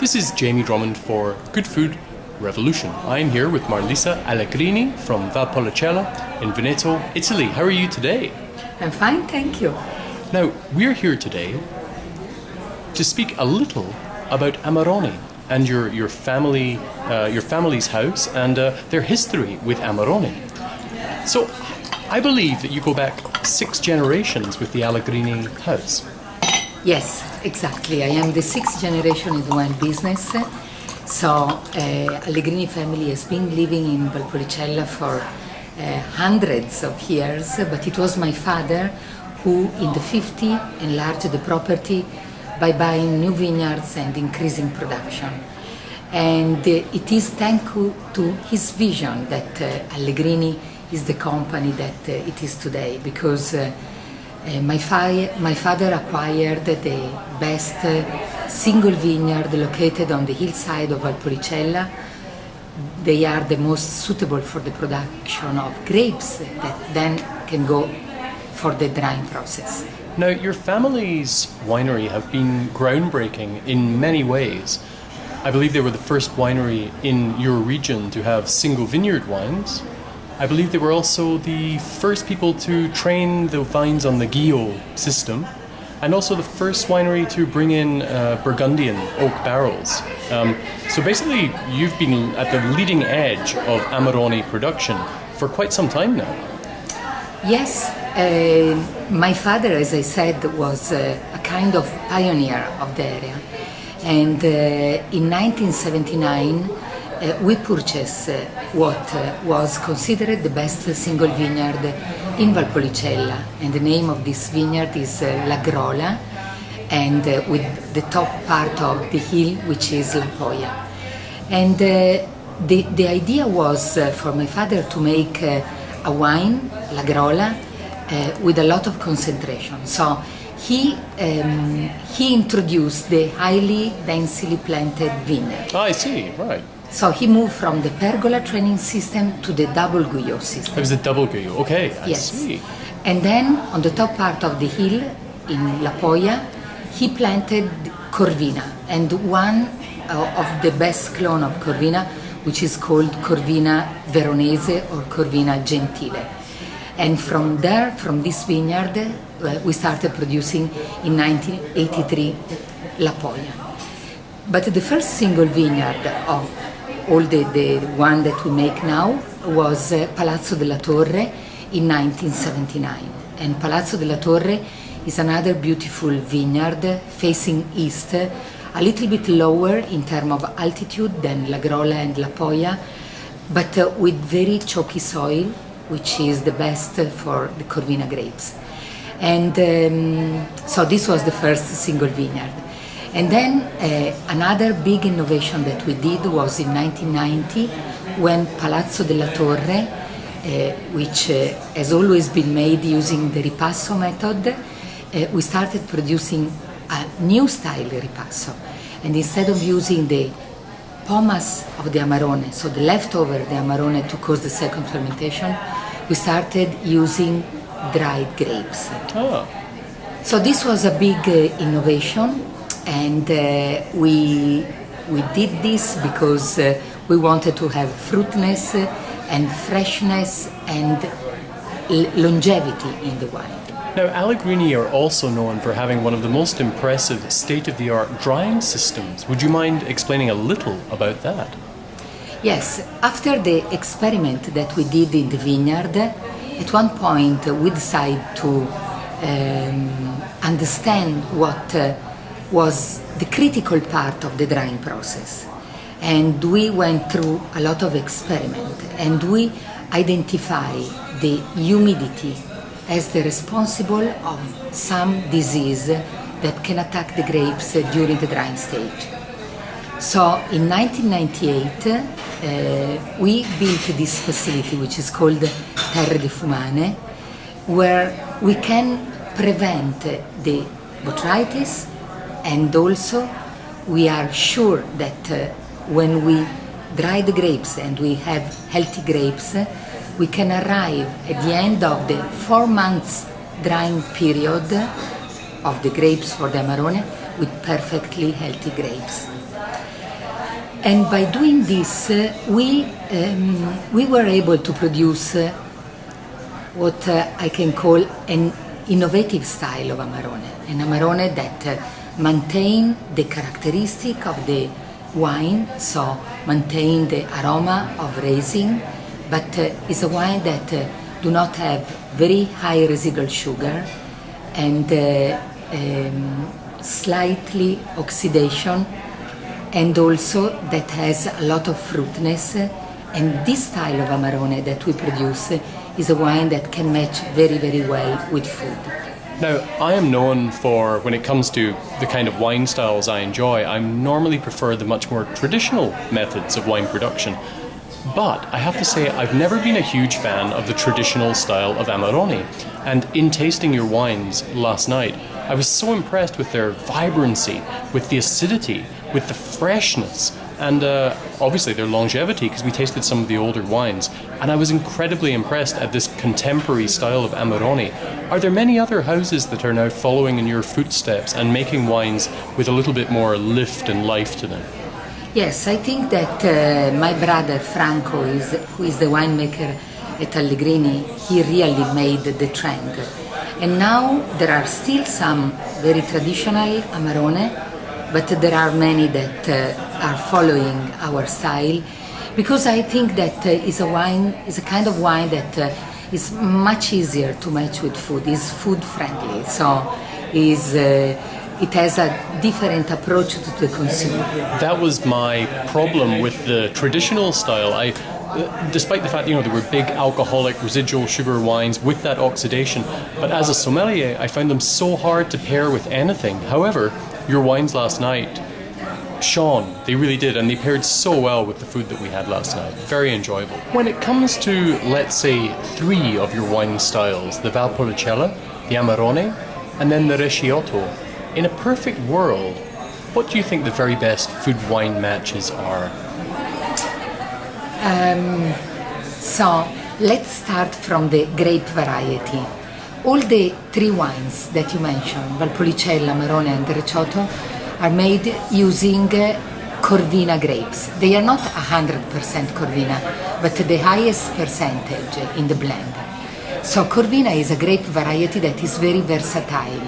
This is Jamie Drummond for Good Food Revolution. I'm here with Marlisa Allegrini from Valpolicella in Veneto, Italy. How are you today? I'm fine, thank you. Now, we're here today to speak a little about Amarone and your family's house and their history with Amarone. So, I believe that you go back 6 generations with the Allegrini house. Yes, exactly. I am the 6th generation in the wine business. So, Allegrini family has been living in Valpolicella for hundreds of years, but it was my father who, in the 50s, enlarged the property by buying new vineyards and increasing production. And it is thanks to his vision that Allegrini is the company that it is today, because my father acquired the best single vineyard located on the hillside of Valpolicella. They are the most suitable for the production of grapes that then can go for the drying process. Now, your family's winery have been groundbreaking in many ways. I believe they were the first winery in your region to have single vineyard wines. I believe they were also the first people to train the vines on the Guyot system, and also the first winery to bring in Burgundian oak barrels. So basically, you've been at the leading edge of Amarone production for quite some time now. Yes, my father, as I said, was a kind of pioneer of the area. And in 1979, we purchased what was considered the best single vineyard in Valpolicella, and the name of this vineyard is La Grola, and with the top part of the hill, which is La Poia. And the idea was for my father to make a wine, La Grola, with a lot of concentration. So he introduced the highly densely planted vineyard. Oh, I see, right. So he moved from the pergola training system to the double Guyot system. It was a double Guyot, okay, I yes. see. And then on the top part of the hill in La Poia, he planted Corvina, and one of the best clone of Corvina, which is called Corvina Veronese or Corvina Gentile. And from there, from this vineyard, we started producing in 1983 La Poia. But the first single vineyard of all the one that we make now was Palazzo della Torre in 1979. And Palazzo della Torre is another beautiful vineyard facing east, a little bit lower in terms of altitude than La Grola and La Poia, but with very chalky soil, which is the best for the Corvina grapes. And so this was the first single vineyard. And then another big innovation that we did was in 1990, when Palazzo della Torre, which has always been made using the ripasso method, we started producing a new style ripasso. And instead of using the pomace of the Amarone, so the leftover of the Amarone to cause the second fermentation, we started using dried grapes. Oh. So this was a big innovation. And we did this because we wanted to have fruitness and freshness and longevity in the wine. Now, Allegrini are also known for having one of the most impressive state-of-the-art drying systems. Would you mind explaining a little about that? Yes, after the experiment that we did in the vineyard, at one point we decided to understand what was the critical part of the drying process. And we went through a lot of experiment, and we identified the humidity as the responsible of some disease that can attack the grapes during the drying stage. So in 1998 we built this facility, which is called Terre de Fumane, where we can prevent the botrytis. And also, we are sure that when we dry the grapes and we have healthy grapes, we can arrive at the end of the 4 months drying period of the grapes for the Amarone with perfectly healthy grapes. And by doing this, we were able to produce what I can call an innovative style of Amarone, an Amarone that maintain the characteristic of the wine, so maintain the aroma of resin, but is a wine that do not have very high residual sugar and slightly oxidation, and also that has a lot of fruitness. And this style of Amarone that we produce is a wine that can match very, very well with food. Now, I am known for, when it comes to the kind of wine styles I enjoy, I normally prefer the much more traditional methods of wine production. But I have to say, I've never been a huge fan of the traditional style of Amarone. And in tasting your wines last night, I was so impressed with their vibrancy, with the acidity, with the freshness, and obviously their longevity, because we tasted some of the older wines. And I was incredibly impressed at this contemporary style of Amarone. Are there many other houses that are now following in your footsteps and making wines with a little bit more lift and life to them? Yes, I think that my brother Franco, who is the winemaker at Allegrini, he really made the trend. And now there are still some very traditional Amarone, but there are many that are following our style, because I think that is a kind of wine that is much easier to match with food. Is food friendly, so it has a different approach to the consumer. That was my problem with the traditional style. Despite the fact there were big alcoholic residual sugar wines with that oxidation, but as a sommelier I found them so hard to pair with anything. However, your wines last night shone, they really did, and they paired so well with the food that we had last night. Very enjoyable. When it comes to, let's say, 3 of your wine styles, the Valpolicella, the Amarone, and then the Recioto, in a perfect world, what do you think the very best food-wine matches are? So let's start from the grape variety. All the 3 wines that you mentioned, Valpolicella, Amarone and Recioto, are made using Corvina grapes. They are not 100% Corvina, but the highest percentage in the blend. So Corvina is a grape variety that is very versatile.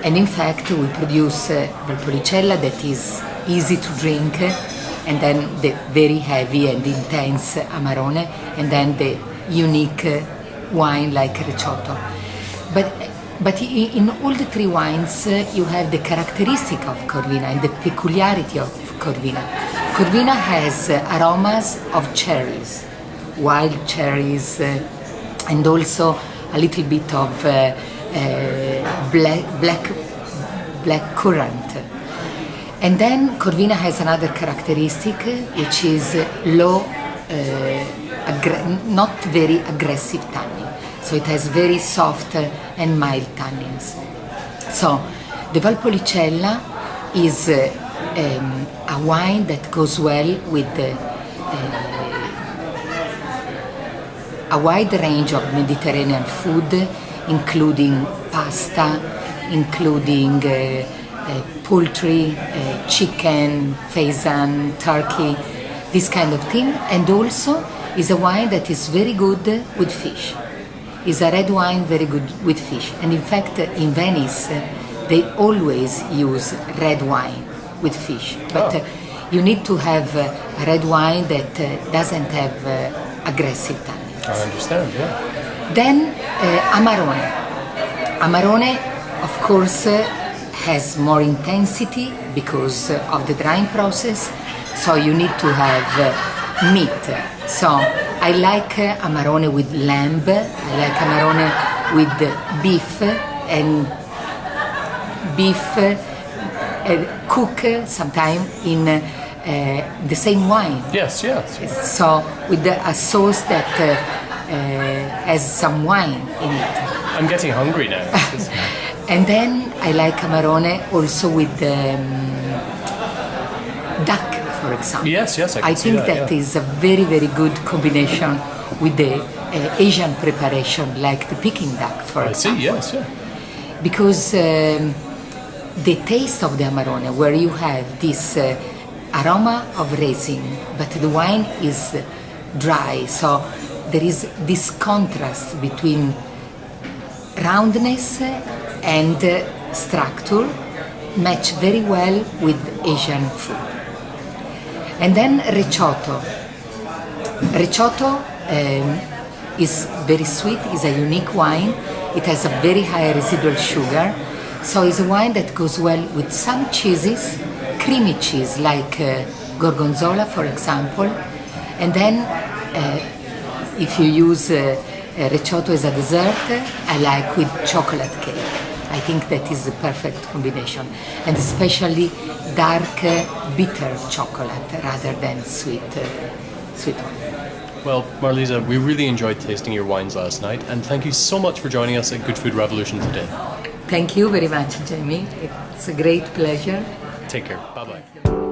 And in fact, we produce Valpolicella that is easy to drink, and then the very heavy and intense Amarone, and then the unique wine like Recioto. But in all the 3 wines, you have the characteristic of Corvina and the peculiarity of Corvina. Corvina has aromas of cherries, wild cherries, and also a little bit of black currant. And then Corvina has another characteristic, which is low, not very aggressive tannin. So it has very soft and mild tannins. So the Valpolicella is a wine that goes well with a wide range of Mediterranean food, including pasta, including poultry, chicken, faisan, turkey, this kind of thing. And also is a wine that is very good with fish. Is a red wine very good with fish. And in fact, in Venice, they always use red wine with fish. But you need to have a red wine that doesn't have aggressive tannins. I understand, yeah. Then Amarone. Amarone, of course, has more intensity because of the drying process, so you need to have meat. So I like Amarone with lamb, I like Amarone with beef, and beef cook sometimes in the same wine. Yes, yes. So with a sauce that has some wine in it. I'm getting hungry now. And then I like Amarone also with duck, for example. Yes, I can see think that is a very, very good combination with the Asian preparation, like the Peking duck, for example. I see, yes, yeah. Because the taste of the Amarone, where you have this aroma of resin, but the wine is dry. So there is this contrast between roundness and structure, match very well with Asian food. And then Recioto. Recioto is very sweet, is a unique wine. It has a very high residual sugar. So it's a wine that goes well with some cheeses, creamy cheese like Gorgonzola, for example. And then if you use Recioto as a dessert, I like with chocolate cake. I think that is the perfect combination. And especially dark, bitter chocolate rather than sweet one. Well, Marlisa, we really enjoyed tasting your wines last night, and thank you so much for joining us at Good Food Revolution today. Thank you very much, Jamie. It's a great pleasure. Take care. Bye-bye.